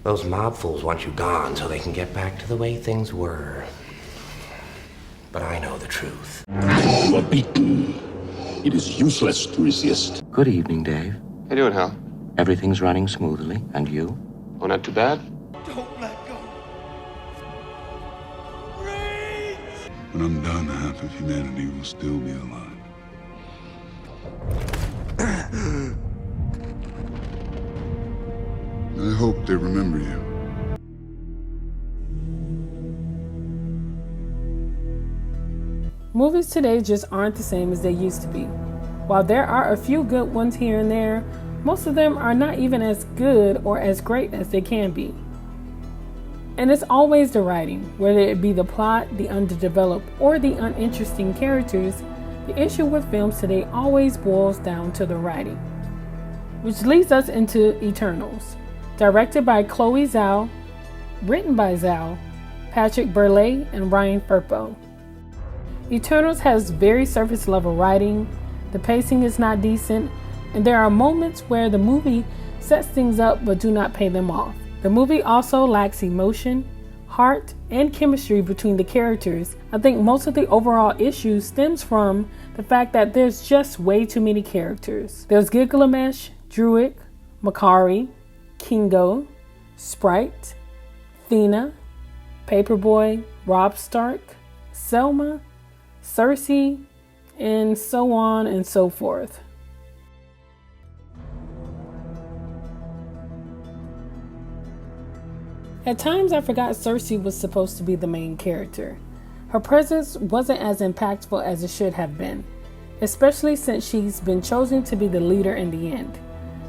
Those mob fools want you gone so they can get back to the way things were. But I know the truth. You are beaten. It is useless to resist. Good evening, Dave. How you doing, Hal? Everything's running smoothly. And you? Oh, not too bad? Don't let go. Breathe! When I'm done, half of humanity will still be alive. I hope they remember you. Movies today just aren't the same as they used to be. While there are a few good ones here and there, most of them are not even as good or as great as they can be. And it's always the writing, whether it be the plot, the underdeveloped, or the uninteresting characters. The issue with films today always boils down to the writing. Which leads us into Eternals. Directed by Chloé Zhao, written by Zhao, Patrick Burleigh, and Ryan Firpo. Eternals has very surface level writing, the pacing is not decent, and there are moments where the movie sets things up but do not pay them off. The movie also lacks emotion, heart, and chemistry between the characters. I think most of the overall issue stems from the fact that there's just way too many characters. There's Gilgamesh, Druid, Makari, Kingo, Sprite, Thena, Paperboy, Robb Stark, Selma, Cersei, and so on and so forth. At times I forgot Cersei was supposed to be the main character. Her presence wasn't as impactful as it should have been, especially since she's been chosen to be the leader in the end.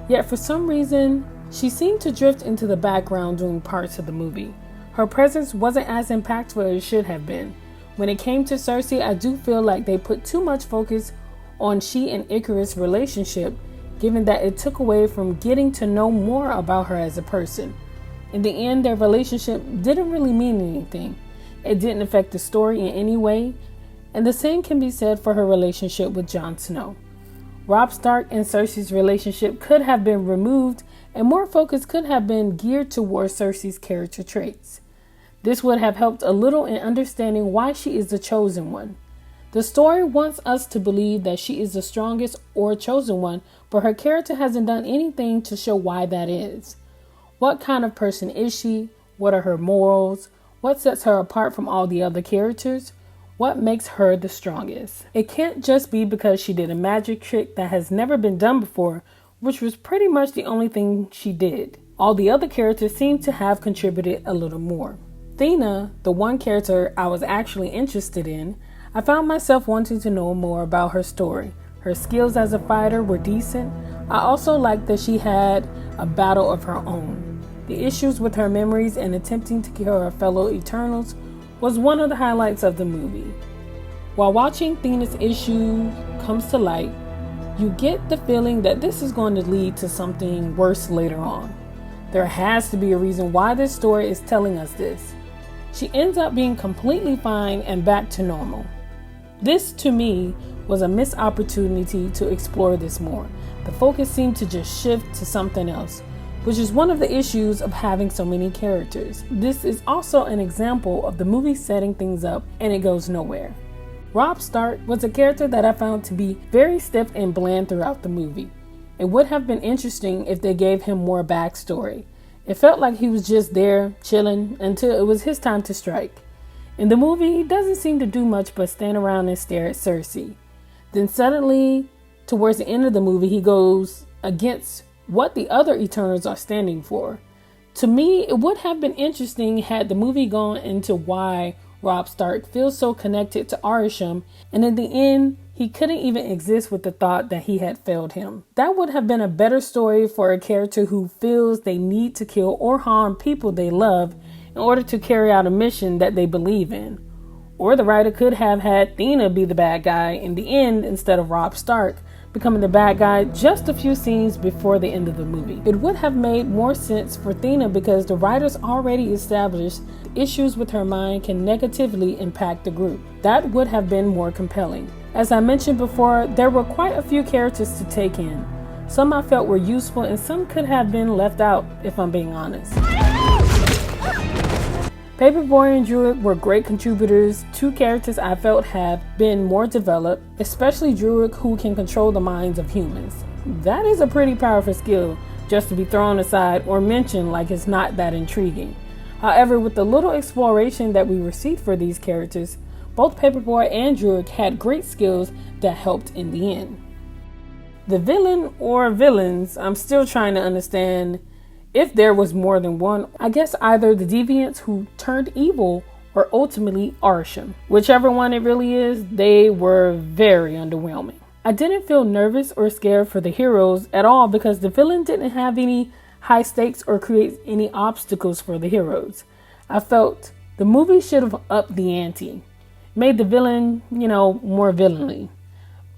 Yet for some reason, she seemed to drift into the background during parts of the movie. Her presence wasn't as impactful as it should have been. When it came to Cersei, I do feel like they put too much focus on she and Icarus' relationship, given that it took away from getting to know more about her as a person. In the end, their relationship didn't really mean anything. It didn't affect the story in any way, and the same can be said for her relationship with Jon Snow. Robb Stark and Cersei's relationship could have been removed, and more focus could have been geared towards Cersei's character traits. This would have helped a little in understanding why she is the chosen one. The story wants us to believe that she is the strongest or chosen one, but her character hasn't done anything to show why that is. What kind of person is she? What are her morals? What sets her apart from all the other characters? What makes her the strongest? It can't just be because she did a magic trick that has never been done before, which was pretty much the only thing she did. All the other characters seem to have contributed a little more. Thena, the one character I was actually interested in, I found myself wanting to know more about her story. Her skills as a fighter were decent. I also liked that she had a battle of her own. The issues with her memories and attempting to kill her fellow Eternals was one of the highlights of the movie. While watching Thena's issue comes to light, you get the feeling that this is going to lead to something worse later on. There has to be a reason why this story is telling us this. She ends up being completely fine and back to normal. This, to me, was a missed opportunity to explore this more. The focus seemed to just shift to something else, which is one of the issues of having so many characters. This is also an example of the movie setting things up and it goes nowhere. Robb Stark was a character that I found to be very stiff and bland throughout the movie. It would have been interesting if they gave him more backstory. It felt like he was just there, chilling, until it was his time to strike. In the movie, he doesn't seem to do much but stand around and stare at Cersei. Then suddenly, towards the end of the movie, he goes against what the other Eternals are standing for. To me, it would have been interesting had the movie gone into why Robb Stark feels so connected to Arishem, and in the end, he couldn't even exist with the thought that he had failed him. That would have been a better story for a character who feels they need to kill or harm people they love in order to carry out a mission that they believe in. Or the writer could have had Thena be the bad guy in the end instead of Robb Stark becoming the bad guy just a few scenes before the end of the movie. It would have made more sense for Thena because the writers already established issues with her mind can negatively impact the group. That would have been more compelling. As I mentioned before, there were quite a few characters to take in. Some I felt were useful and some could have been left out, if I'm being honest. Paperboy and Druid were great contributors, two characters I felt have been more developed, especially Druid, who can control the minds of humans. That is a pretty powerful skill, just to be thrown aside or mentioned like it's not that intriguing. However, with the little exploration that we received for these characters, both Paperboy and Druid had great skills that helped in the end. The villain or villains, I'm still trying to understand if there was more than one. I guess either the deviants who turned evil or ultimately Arsham. Whichever one it really is, they were very underwhelming. I didn't feel nervous or scared for the heroes at all because the villain didn't have any high stakes or create any obstacles for the heroes. I felt the movie should have upped the ante, made the villain, more villainly.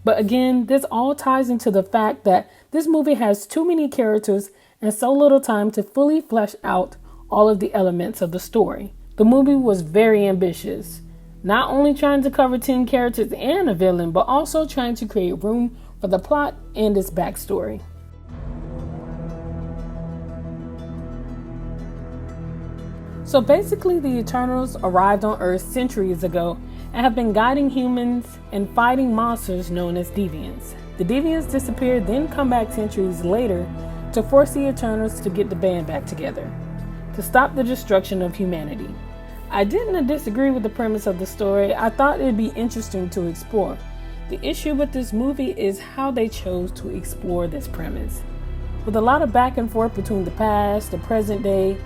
But again, this all ties into the fact that this movie has too many characters and so little time to fully flesh out all of the elements of the story. The movie was very ambitious, not only trying to cover 10 characters and a villain, but also trying to create room for the plot and its backstory. So basically, the Eternals arrived on Earth centuries ago and have been guiding humans and fighting monsters known as deviants. The deviants disappeared, then come back centuries later to force the Eternals to get the band back together, to stop the destruction of humanity. I didn't disagree with the premise of the story. I thought it'd be interesting to explore. The issue with this movie is how they chose to explore this premise. With a lot of back and forth between the past, the present day,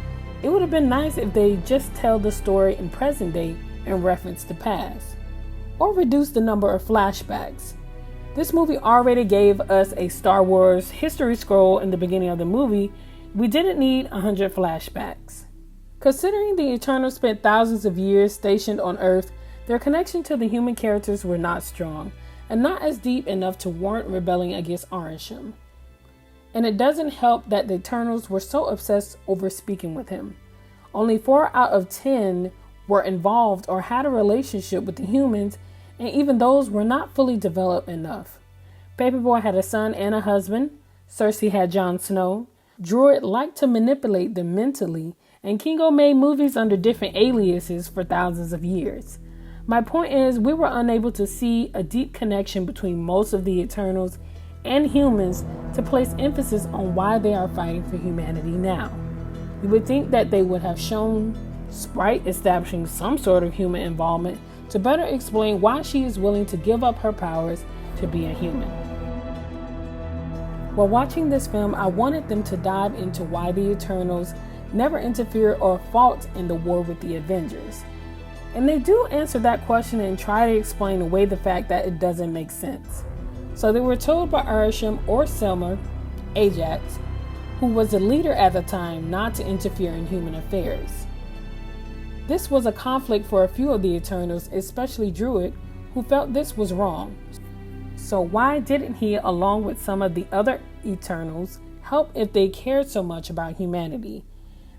it would have been nice if they just tell the story in present day and reference the past, or reduce the number of flashbacks. This movie already gave us a Star Wars history scroll in the beginning of the movie. We didn't need 100 flashbacks. Considering the Eternals spent thousands of years stationed on Earth, their connection to the human characters were not strong, and not as deep enough to warrant rebelling against Arsham. And it doesn't help that the Eternals were so obsessed over speaking with him. Only 4 out of 10 were involved or had a relationship with the humans, and even those were not fully developed enough. Paperboy had a son and a husband. Cersei had Jon Snow. Druid liked to manipulate them mentally, and Kingo made movies under different aliases for thousands of years. My point is, we were unable to see a deep connection between most of the Eternals and humans to place emphasis on why they are fighting for humanity now. You would think that they would have shown Sprite establishing some sort of human involvement to better explain why she is willing to give up her powers to be a human. While watching this film, I wanted them to dive into why the Eternals never interfered or fought in the war with the Avengers. And they do answer that question and try to explain away the fact that it doesn't make sense. So they were told by Arsham or Selma, Ajax, who was the leader at the time, not to interfere in human affairs. This was a conflict for a few of the Eternals, especially Druid, who felt this was wrong. So why didn't he, along with some of the other Eternals, help if they cared so much about humanity?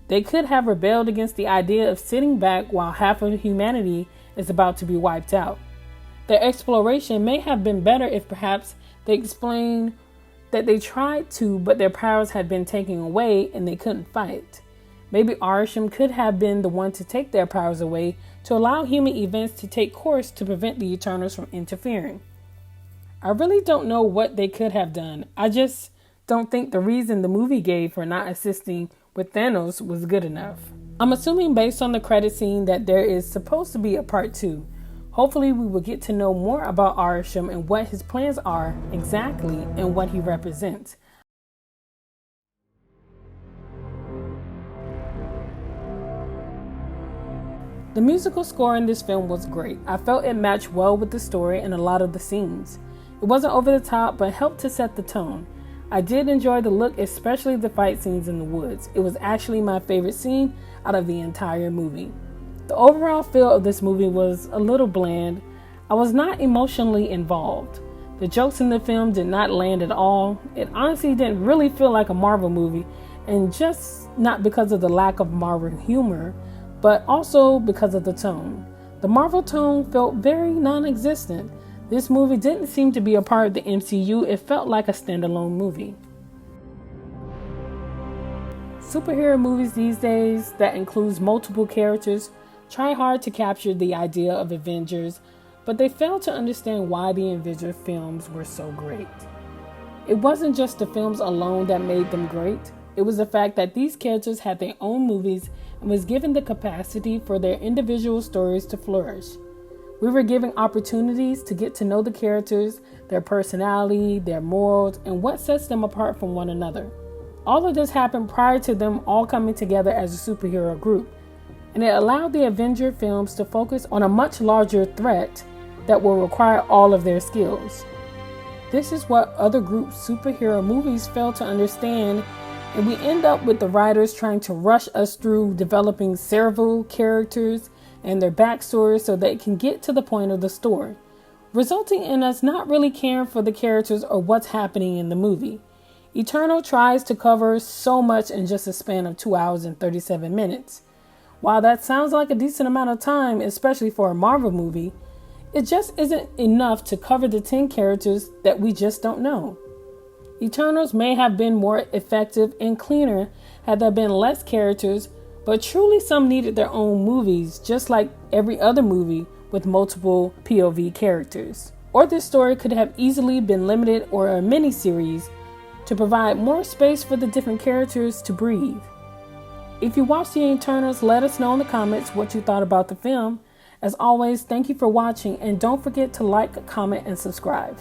They could have rebelled against the idea of sitting back while half of humanity is about to be wiped out. Their exploration may have been better if perhaps they explained that they tried to, but their powers had been taken away and they couldn't fight. Maybe Arsham could have been the one to take their powers away to allow human events to take course to prevent the Eternals from interfering. I really don't know what they could have done. I just don't think the reason the movie gave for not assisting with Thanos was good enough. I'm assuming based on the credit scene that there is supposed to be a part 2. Hopefully we will get to know more about Arsham and what his plans are exactly and what he represents. The musical score in this film was great. I felt it matched well with the story and a lot of the scenes. It wasn't over the top, but helped to set the tone. I did enjoy the look, especially the fight scenes in the woods. It was actually my favorite scene out of the entire movie. The overall feel of this movie was a little bland. I was not emotionally involved. The jokes in the film did not land at all. It honestly didn't really feel like a Marvel movie, and just not because of the lack of Marvel humor, but also because of the tone. The Marvel tone felt very non-existent. This movie didn't seem to be a part of the MCU. It felt like a standalone movie. Superhero movies these days that includes multiple characters try hard to capture the idea of Avengers, but they fail to understand why the Avengers films were so great. It wasn't just the films alone that made them great. It was the fact that these characters had their own movies and was given the capacity for their individual stories to flourish. We were given opportunities to get to know the characters, their personality, their morals, and what sets them apart from one another. All of this happened prior to them all coming together as a superhero group, and it allowed the Avenger films to focus on a much larger threat that will require all of their skills. This is what other group superhero movies fail to understand, and we end up with the writers trying to rush us through developing several characters and their backstories so they can get to the point of the story, resulting in us not really caring for the characters or what's happening in the movie. Eternal tries to cover so much in just a span of 2 hours and 37 minutes. While that sounds like a decent amount of time, especially for a Marvel movie, it just isn't enough to cover the 10 characters that we just don't know. Eternals may have been more effective and cleaner had there been less characters, but truly some needed their own movies, just like every other movie with multiple POV characters. Or this story could have easily been limited or a mini-series to provide more space for the different characters to breathe. If you watched the Eternals, let us know in the comments what you thought about the film. As always, thank you for watching, and don't forget to like, comment, and subscribe.